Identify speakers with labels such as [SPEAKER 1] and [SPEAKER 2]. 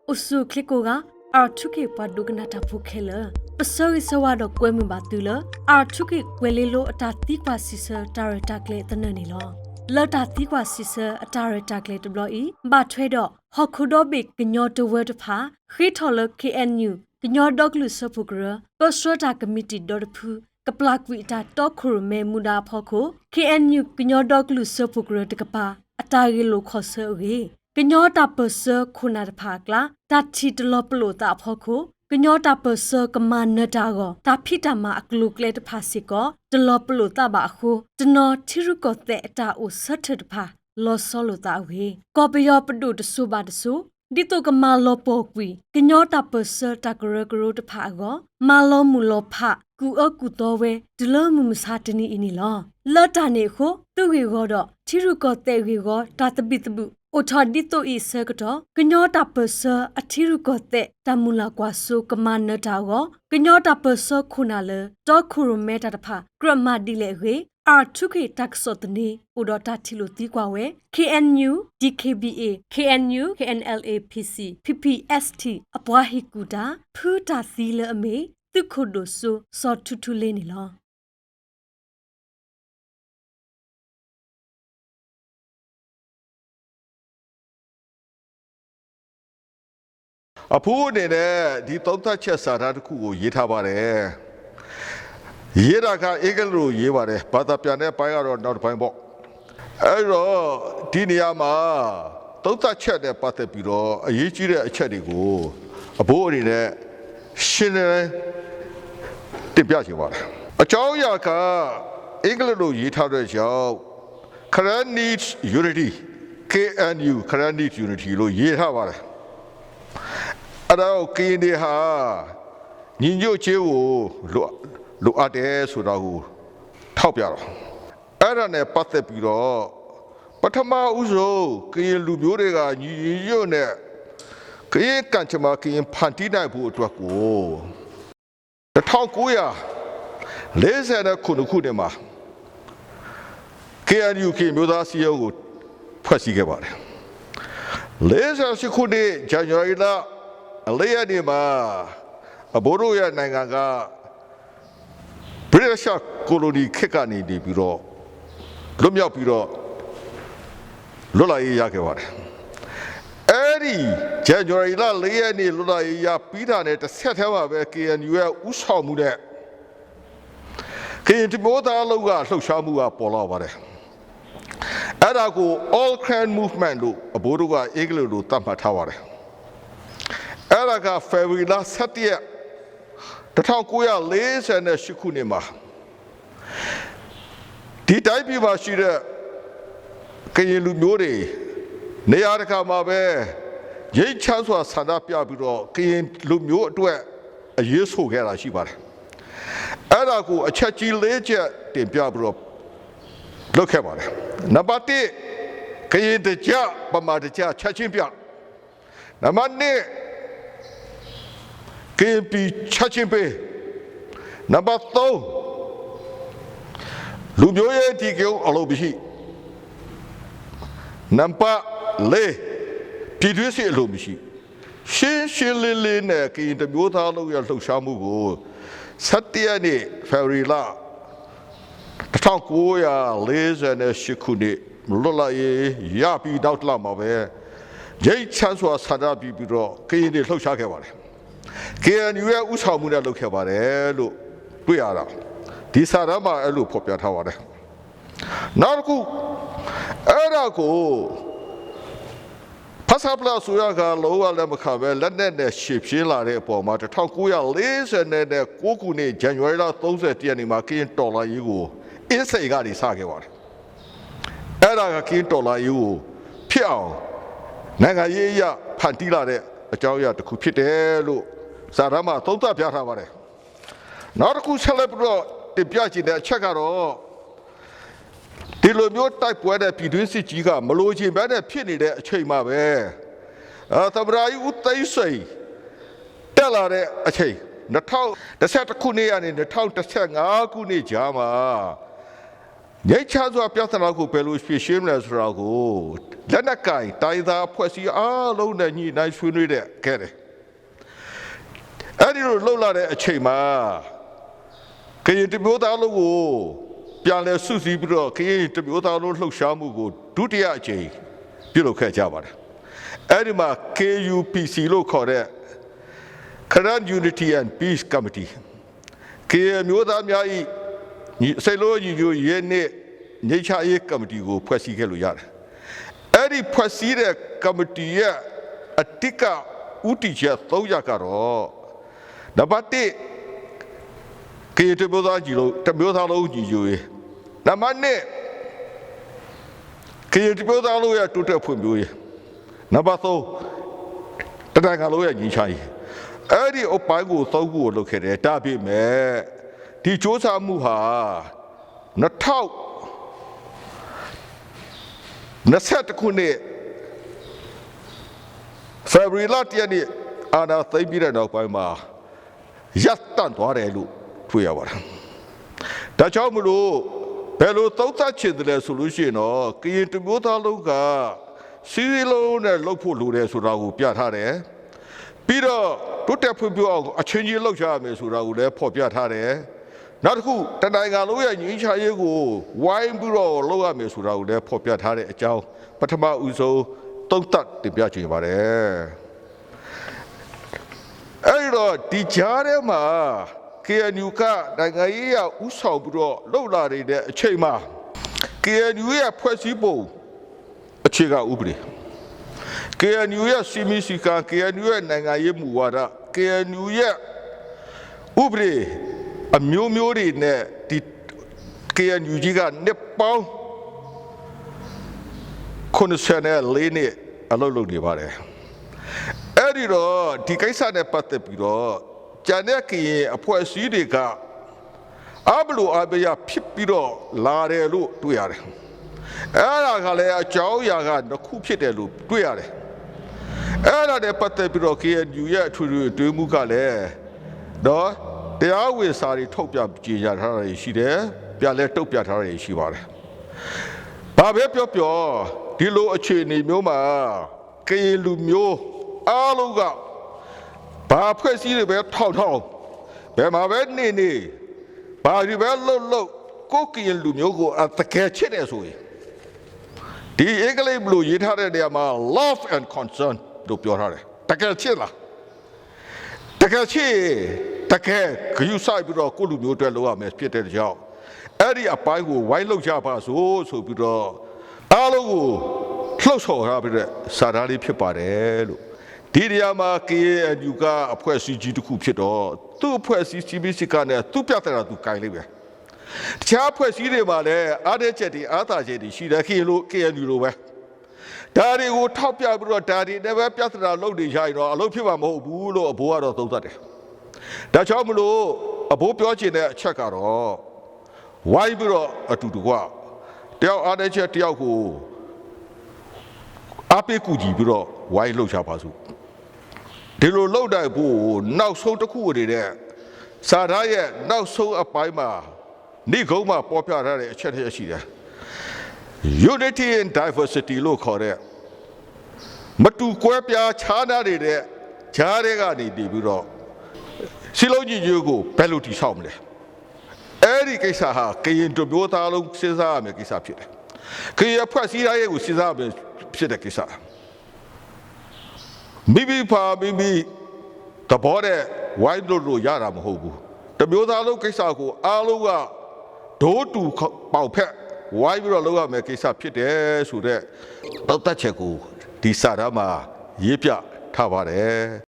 [SPEAKER 1] usu klikoga Htoo padugnata pukela pasoi sawado kwembatula Htoo kwelelo atati kwa sisa taratakle tananilo la tati kwa sisa taratakle dbloi ba thwedo hokudobe gnyoto word pha khitholo KNU gnodok lu sopugra paswata committee dotphu kaplakwi ta tokhur me muda phoko KNU gnodok lu sopugra takapa atagi lo khoso ge Knyota perse kuna phakla tathi tloplo ta phokho knyota perse kamana dago ta phita ma aklukle ta phasiko tloplo ta ba khu tno thiruko te ta o sathat pha lo solo ta we kopyo pdu tsu ba tsu dito kama lo pokwi knyota perse ta gro ta pha go malo mulo pha ku akuto we dlo mu musatini inilo lata ne kho tu we go do thiruko te we go ta tabitbu Otadito isekato, Knyota persa, Atirukote, Tamula guaso, Kamana Tago, Knyota persa kunale, Dokuru metapa, Grandma dilewe, Htoo taxotni, Udota tilutikwawe, KNU, DKBA, KNU, KNLAPC, PPST, Apwahikuda, Puta thila ame, Tukodoso, Htoo Htoo Lay nilo.
[SPEAKER 2] Apu ne di tonta chesa ra ku yi tha ba de yi ra ka egal ro yi ba de ba ta pyan ne pai ga ro naut pai bo ai ro di ni ya ma tonta chet ne pa tat pi ro a yi ji de a chet de ko apu ni ne shin ne tin pya chi ba de a chao ya ka egal ro yi tha de chao Karen needs unity KNU Karen needs unity lo yi tha ba de Ada kini ha ninyo chewo lo ade so da ko thao pya ro ada ne patat pi ro pathama uso kyin lu myo de ga nyi yo ne kyin kan chama kyin phan ti nai phu atwat ko 1940ခုနှစ်မှာ KNU မျိုးသားစီရုံးကိုဖွဲ့စည်းခဲ့ပါတယ်48ခုနှစ်ဇန်နဝါရီလ4ရက်နေ့မှာအဘိုးတို့ရဲ့နိုင်ငံကဗြိတိရှ်ကိုလိုနီခေတ်ကနေပြီးတော့လွတ်မြောက်ပြီးတော့လွတ်လပ်ရေးရခဲ့ပါတယ်အဲ့ဒီဇန်နဝါရီလ4ရက်နေ့လွတ်လပ်ရေးရပြီးတာနဲ့တစ်ဆက်တည်းမှာပဲ KNU ရဲ့ဥဆောင်မှုနဲ့ကရင်ဒီမိုးသားလုံးကလှုပ်ရှားမှုကပေါ်လာပါတယ်အဲ့ဒါကို all clan movement လို့အဘိုးတို့ကအင်္ဂလိပ်လိုသတ်မှတ်ထားပါတယ်အဲ့ဒါက February 17ရက်1948ခုနှစ်မှာဒီတိုင်းပြည်မှာရှိတဲ့ကရင်လူမျိုးတွေနေရာတစ်ခါမှာပဲရိတ်ချမ်းစွာဆန္ဒပြပြီးတော့ကရင်လူမျိုးအတွက်အရေးဆိုခဲ့တာရှိပါတယ်အဲ့ဒါကိုအချက်ကြီး၄ချက်တင်ပြပြီးတော့လုပ်ခဲ့ပါတယ်နံပါတ်1ကရင်တကြပမာတကြချက်ချင်းပြနံပါတ်2ကရင်ပြည်ချက်ချင်းပေးနံပါတ်3လူမျိုးရေးဒီကုန်းအလုပ်မရှိနံပါတ်4ပြည်တွင်းစစ်အလုပ်မရှိရှင်းရှင်းလင်းလင်းနဲ့ကရင်တမျိုးသားလုံးရလှုပ်ရှားမှုကို17ရက်နေ့ February လ1948ခုနှစ်လွတ်လပ်ရေးရပြီးနောက်တစ်လမှာပဲရိတ်ချမ်းစွာဆန္ဒပြပြီးတော့ကရင်တွေလှုပ်ရှားခဲ့ပါတယ် KNU ရဲ့ဥဆောင်မှုနဲ့လုပ်ခဲ့ပါတယ်လို့တွေ့ရတာဒီစာတမ်းမှာအဲ့လိုဖော်ပြထားပါတယ်နောက်တစ်ခုအဲ့ဒါကိုဖဆပ်လာဆိုရကလောကလည်းမခပဲလက်နဲ့ရှေ့ပြင်းလာတဲ့အပေါ်မှာ1949ခုနှစ်ဇန်နဝါရီလ30ရက်နေ့မှာကရင်တော်လာရေးကိုအင်းစိန်ကနေစခဲ့ပါတယ်အဲ့ဒါကကင်းတော်လာရေးကိုဖြစ်အောင်နိုင်ငံရေးအရဖန်တီးလာတဲ့အကြောင်းအရာတစ်ခုဖြစ်တယ်လို့စာရမ်းမှာသုံးသပ်ပြထားပါတယ်နောက်တစ်ခုဆက်လက်ပြီးတော့တင်ပြချင်တဲ့အချက်ကတော့ဒီလိုမျိုးတိုက်ပွဲတဲ့ပြည်တွင်းစစ်ကြီးကမလိုချင်ဘဲနဲ့ဖြစ်နေတဲ့အချိန်မှာပဲသမရာယဦးသိန်းစိန်တက်လာတဲ့အချိန်2011ခုနှစ်ကနေ2015ခုနှစ်ကြားမှာ ညချစွာပြဿနာကိုဘယ်လိုဖြေရှင်းမလဲဆိုတာကိုလက်နက်ကင်တိုင်းသားဖွဲ့စည်းအားလုံးနဲ့ညှိနှိုင်းဆွေးနွေးတဲ့ခဲ့တယ်အဲ့ဒီလိုလှုပ်လာတဲ့အချိန်မှာကရင်တမျိုးသားလုံးကိုပြန်လဲစုစည်းပြီးတော့ကရင်တမျိုးသားလုံးလှုပ်ရှားမှုကိုဒုတိယအကြိမ်ပြုလုပ်ခဲ့ကြပါတယ်အဲ့ဒီမှာ KUPC လို့ခေါ်တဲ့ Current Unity and Peace Committee ကရင်မျိုးသားများ၏စိတ်လို့ညီညွတ်ရေးနဲ့ညှိချရေးကော်မတီကိုဖွဲ့စည်းခဲ့လို့ရတယ်အဲ့ဒီဖွဲ့စည်းတဲ့ကော်မတီရဲ့အတိကဥတီချက်၃ရပ်ကတော့နံပါတ်1ကရင်တမျိုးသားကြီးလို့တမျိုးသားလုံးညီညွတ်ရေးနံပါတ်2ကရင်တမျိုးသားလုံးရဲ့တိုးတက်ဖွံ့ဖြိုးရေးနံပါတ်3တနင်္ဂနွေလုံးရဲ့ညီချရေးအဲ့ဒီအပိုင်းကိုသုံးခုကိုလုပ်ခဲ့တယ်ဒါပေမဲ့ဒီစ조사မှုဟာ2021ခုနှစ်ဖေဖော်ဝါရီလတရက်နေ့အာဏာသိမ်းပြီးတဲ့နောက်ပိုင်းမှာရပ်တန့်သွားတယ်လို့တွေ့ရပါတယ်။ဒါကြောင့်မလို့ဘယ်လိုသုံးသပ်ချင်တယ်လဲဆိုလို့ရှိရင်တော့ကရင်တမျိုးသားလုံးကစီးရီးလုံးနဲ့လှုပ်ဖို့လိုတယ်ဆိုတာကိုပြထားတယ်။ပြီးတော့တိုးတက်ဖွံ့ဖြိုးအောင်အချင်းချင်းလှုပ်ရှားရမယ်ဆိုတာကိုလည်းဖော်ပြထားတယ်။နောက်တစ်ခုတနိုင်ငံလုံးရဲ့ညီချရေးကိုဝိုင်းပြီးတော့လုပ်ရမယ်ဆိုတာကိုလည်းဖော်ပြထားတဲ့အကြောင်းပထမဦးဆုံးသုံးသပ်တင်ပြချင်ပါတယ်အဲ့တော့ဒီကြားထဲမှာ KNU ကနိုင်ငံရေးရဥဆောင်ပြီးတော့လှုပ်လာနေတဲ့အချိန်မှာ KNU ရဲ့ဖွဲ့စည်းပုံအခြေခံဥပဒေ KNU ရဲ့စီမီစီက KNU ရဲ့နိုင်ငံရေးမူဝါဒ KNU ရဲ့ဥပဒေအမျိုးမျိုးတွေနဲ့ဒီ KNU ကြီးကနှစ်ပေါင်း94နှစ်အလုပ်လုပ်နေပါတယ်အဲ့ဒီတော့ဒီကိစ္စနဲ့ပတ်သက်ပြီးတော့ကျန်တဲ့ကရင်အဖွဲ့အစည်းတွေကအဘလို့အဘရဖြစ်ပြီးတော့လာတယ်လို့တွေ့ရတယ်အဲ့ဒါကလည်းအကြောင်းအရာကတစ်ခုဖြစ်တယ်လို့တွေ့ရတယ်အဲ့ဒါနဲ့ပတ်သက်ပြီးတော့ KNU ရဲ့အထွေထွေအတွင်းမှုကလည်းတော့တရားဝင်စာတွေထုတ်ပြန်ကြေညာထားတာရှိတယ်ပြန်လဲတုတ်ပြထားတာရှိပါတယ်ဘာပဲပြောပြောဒီလိုအခြေအနေမျိုးမှာကရင်လူမျိုးအားလုံးကဘာဖွဲ့စည်းတွေပဲထောက်ဘယ်မှာပဲနေဘာဒီပဲလှုပ်ကိုကရင်လူမျိုးကိုအတကယ်ချစ်တယ်ဆိုရင်ဒီအင်္ဂလိပ်လိုရေးထားတဲ့နေရာမှာ love and concern လို့ပြောထားတယ်တကယ်ချစ်လားတကယ်ချစ်တကယ်ဂရုစိုက်ပြီးတော့ကိုလူမျိုးတွေလုပ်ရမယ်ဖြစ်တဲ့ကြောင့်အဲ့ဒီအပိုင်းကိုဝိုင်းလောက်ကြပါဆိုပြီးတော့အားလုံးကိုလှုပ်ဆော်ထားပြီးတဲ့စာသားလေးဖြစ်ပါတယ်လို့ဒီနေရာမှာ KNU ကအဖွဲ့အစည်းကြီးတစ်ခုဖြစ်တော့သူ့အဖွဲ့အစည်း CBC ကနဲ့သူ့ပြဿနာသူကိုင်လိုက်ပဲတခြားအဖွဲ့အစည်းတွေမှာလည်းအားတဲ့ချက်တွေအားသာချက်တွေရှိတယ်KNU လိုပဲဒါတွေကိုထောက်ပြပြီးတော့ဒါတွေနဲ့ပဲပြဿနာလုပ်နေကြရင်တော့အလုပ်ဖြစ်မှာမဟုတ်ဘူးလို့အဘိုးကတော့သုံးသပ်တယ်ဒါကြောင့်မလို့အဘိုးပြောချင်တဲ့အချက်ကတော့ဝိုင်းပြီးတော့အတူတူကတယောက်အားတဲ့ချက်တယောက်ကိုအားပေးကူကြည့်ပြီးတော့ဝိုင်းလှုပ်ရှားပါစို့ဒီလိုလှုပ်နိုင်ဖို့နောက်ဆုံးတစ်ခုနေတဲ့စာသားရဲ့နောက်ဆုံးအပိုင်းမှာနေကုန်းမှာပေါ်ပြထားတဲ့အချက်တစ်ချက်ရှိတယ် Unity and Diversity လို့ခေါ်တဲ့မတူကွဲပြားခြားနားနေတဲ့ဂျားတွေကနေပြီးတော့စီလုံးကြီးကြီးကိုဘယ်လိုတည်ဆောက်မလဲအဲ့ဒီကိစ္စဟာကရင်တို့မျိုးသားလုံးစဉ်းစားရမယ့်ကိစ္စဖြစ်တယ်ကရင်အဖွဲ့အစည်းတိုင်းကိုစဉ်းစားရမယ့်ဖြစ်တဲ့ကိစ္စမိသဘောတဲ့ဝိုင်းလို့ရတာမဟုတ်ဘူးတမျိုးသားလုံးကိစ္စကိုအားလုံးကဒိုးတူပေါက်ဖက်ဝိုင်းပြီးတော့လုပ်ရမယ်ကိစ္စဖြစ်တယ်ဆိုတဲ့တောက်တက်ချက်ကိုဒီစာသားမှာရေးပြထားပါတယ်